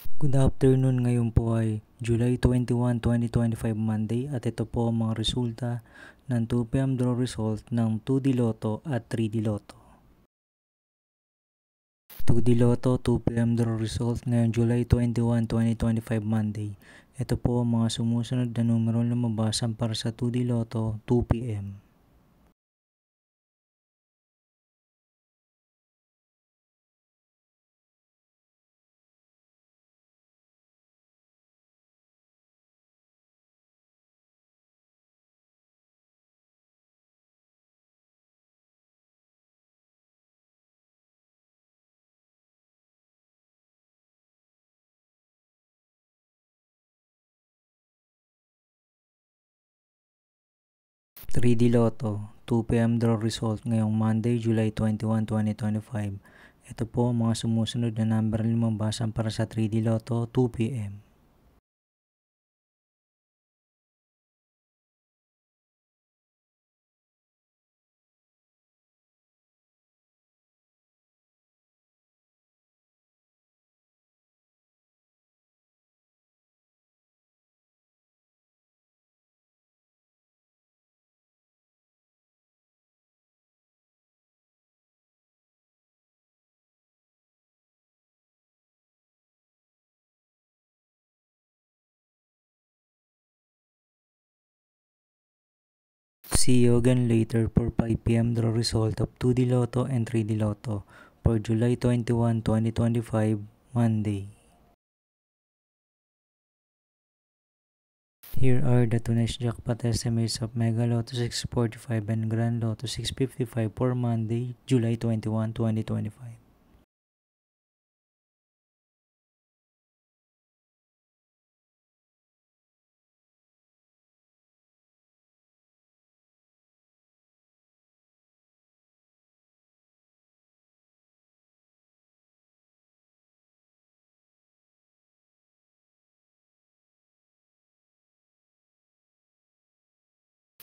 Good afternoon, ngayon po ay July 21, 2025 Monday at ito po ang mga resulta ng 2pm draw result ng 2D Lotto at 3D Lotto. 2D Lotto 2pm draw result ngayong July 21, 2025 Monday. Ito po ang mga sumusunod na numero lumabasan para sa 2D Lotto 2pm. 3D Lotto 2pm draw result ngayong Monday, July 21, 2025. Ito po ang mga sumusunod na number lumabasan para sa 3D Lotto 2pm. 'See you again later for 5pm draw result of 2D Lotto and 3D Lotto for July 21, 2025, Monday. Here are the tonight's jackpot estimates of Mega Lotto 645 and Grand Lotto 655 for Monday, July 21, 2025.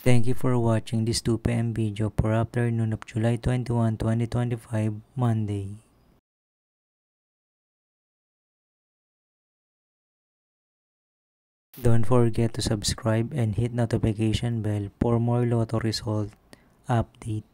Thank you for watching this 2pm video for afternoon of July 21, 2025, Monday. Don't forget to subscribe and hit notification bell for more Lotto result update.